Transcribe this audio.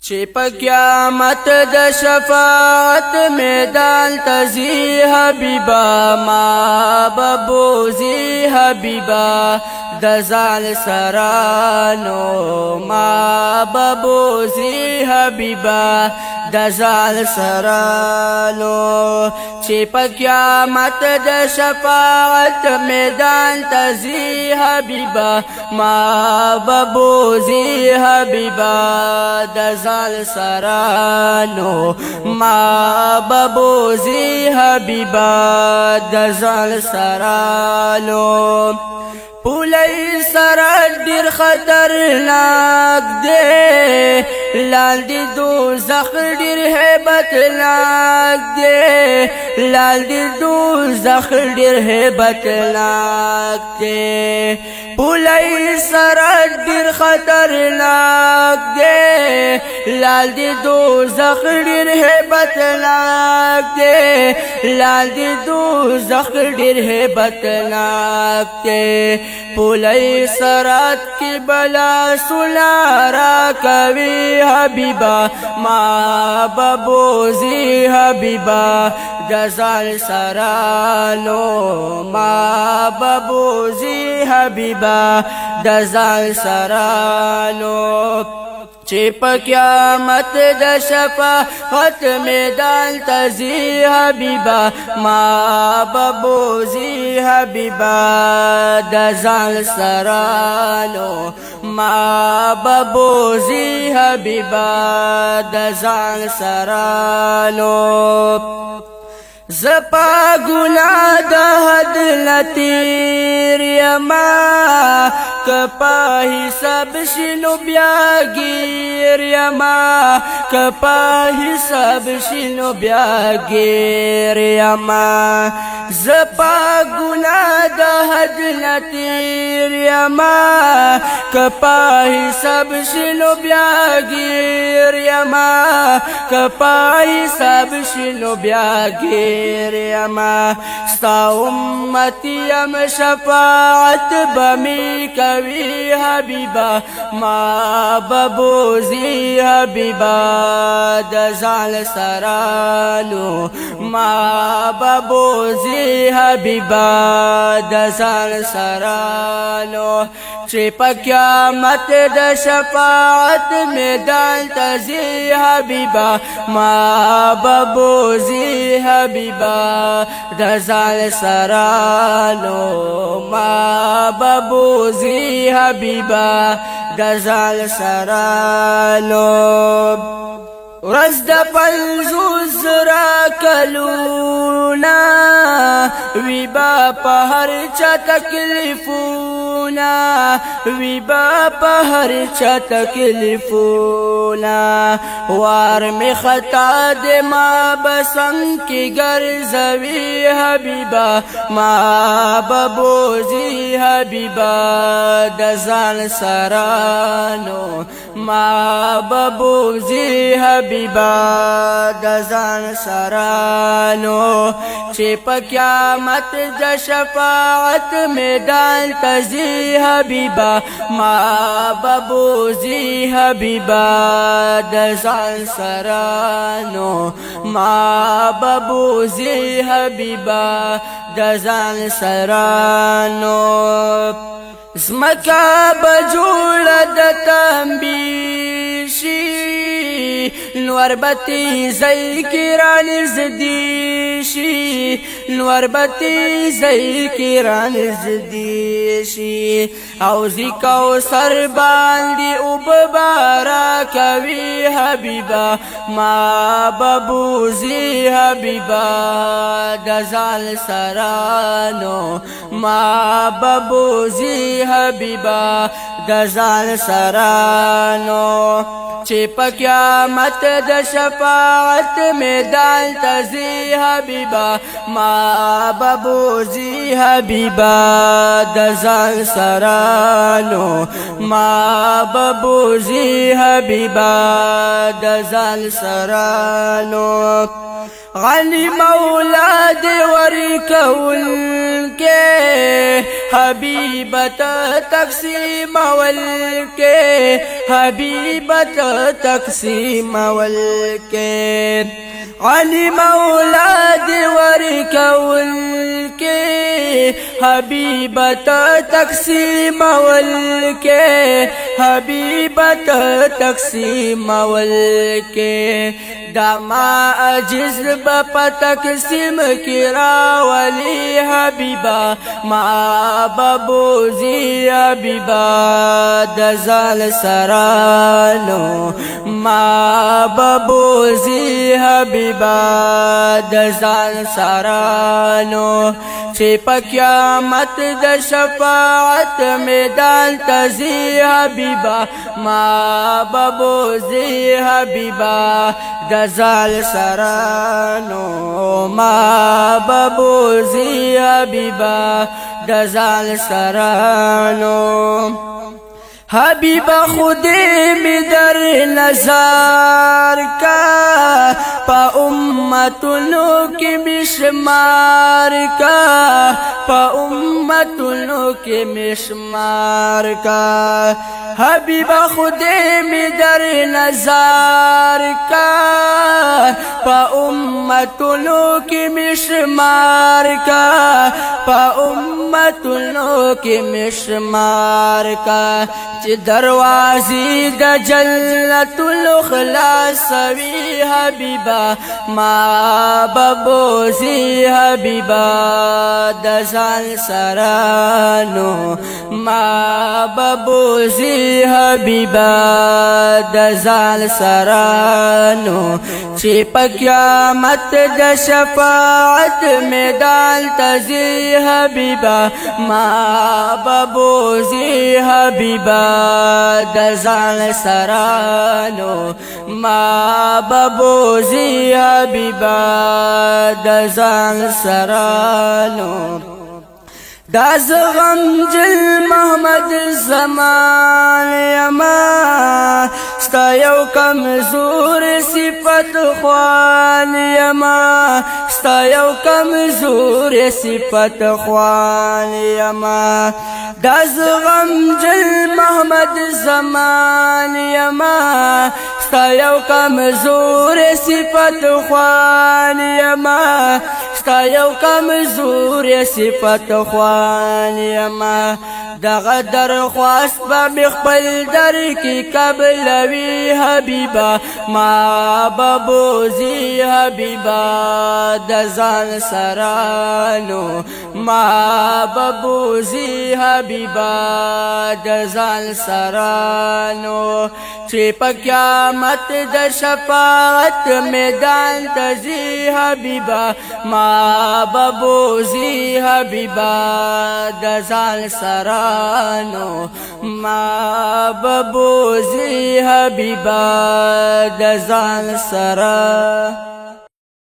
چې په قیامت د شفاعت میدان تزي حبیبا ما ببوزي حبیبا د ځان سرانو ما ببوزي حبیبا د ځان سرانو چې په قیامت د شفاعت میدان تزي حبیبا ما ببوزي حبیبا د ځان سرانو ما ببوزي حبیبا د ځان سرانو پولی سرک ډیر خطرناک دی لاندې دوزخ ډیر هیبتناک دی لاندې دوزخ ډیر هیبتناک دی پولی سرک ډیر خطرناک دی لاندې دوزخ ډیر هیبتناک دی لاندې دوزخ ډیر هیبتناک دی پولی سرات کی بلا سلارا کوي حبیبا ما ببوزي حبیبا د ځان سرانو ما ببوزي حبیبا د ځان سرانو چې په قیامت د شفاعت میدان تزي حبیبا ما ببوزي حبیبا د ځان سرانو ما ببوزي حبیبا د ځان سرانو زپا گناہ دا حد نتیر یما کپا حساب شنو بیا گیر یما کپا حساب شنو بیا گیر یما زپا گناہ دا حد نتیر یما کپا حساب شنو بیا گیر یما کپا حساب شنو بیا گیر یما ستا امتی یم شفاعت بمی کوي حبیبا ما ببوزي حبیبا د ځان سرانو ما ببوزي حبیبا د ځان سرانو چې په قیامت د شفاعت میدان تزي حبیبا ما ببوزي حبیبا د ځان سرانو ما ببوزي حبیبا د ځان سرانو ورځ د پنځوس زره کلونه وی با په هر چا تکلیفونه وی با په هر چا تکلیفونه وار می خطا د ما بسنګ کی ګرځوي حبیبا ما ببوزي حبیبا د ځان سرانو ما ببوزي حبیبا د ځان سرانو چې په قیامت د شفاعت میدان تزي حبیبا ما ببوزي حبیبا د ځان سرانو ما ببوزي حبیبا د ځان سرانو زمکا بجوړه د تنبیشي نور بتی زی کران زدیشی نور بتی زی کران زدیشی او زیکاو سر باندی او ببارا کوي حبیبا ما ببوزي حبیبا د ځان سرانو ما ببوزي حبیبا د ځان سرانو چې په قیامت د شفاعت میدان تزي حبیبا حبیبا ما ببوزی حبیبا د ځان سرانو ما ببوزی حبیبا د ځان سرانو غنی مولا دی ورکول کے حبیبت تقسیم ول کے حبیبت تقسیم ول کے غنی مولا دی ورکول کے حبیبت تقسیم ول کے حبیبت تقسیم ول کے دما عجز بپا تقسیم کرا ولی حبیبا ما ببوزی حبیبا دزال سرانو ما ببوزی حبیبا دزال سرانو چی پا قیامت د شفاعت میدان تزی حبیبا ما ببوزی حبیبا دزال سرانو ما ببوزی حبیبا دزال سرانو حبیبا خودی می در نظر کا پا امتونو کی مشمار کا پا امتونو کی مشمار کا حبیبا خودی می در نظر کا پا امتونو کی مشمار کا پا امتونو کی مشمار کا چی دروازی دا جنت الاخلاص وی حبیبا ما ببوزی حبیبا دزال سرانو ما ببوزی حبیبا دزال سرانو چی پا قیامت دا شفاعت میدان تزی حبیبا ما ببوزی حبیبا دزال سرانو ما ببوزی حبیبا دزال سرانو داز غمجل محمد زمان یما ستا یو کمزور صفت خوان یما ستا یو کمزور صفت خوان یما داز غمجل محمد زمان یما ستا یو کمزور صفت خوان یما ستا یو کمزور صفت خوان یما دغه درخواست به مخبل در کی قبلوی حبیبا ما ببوزی حبیبا دزان سرانو ما ببوزی حبیبا دزان سرانو چی پا قیامت د شفاعت میدان تزی حبیبا ما ببوزی حبیبا دزان سرانو ما ببوزی حبیبا دزان سرانو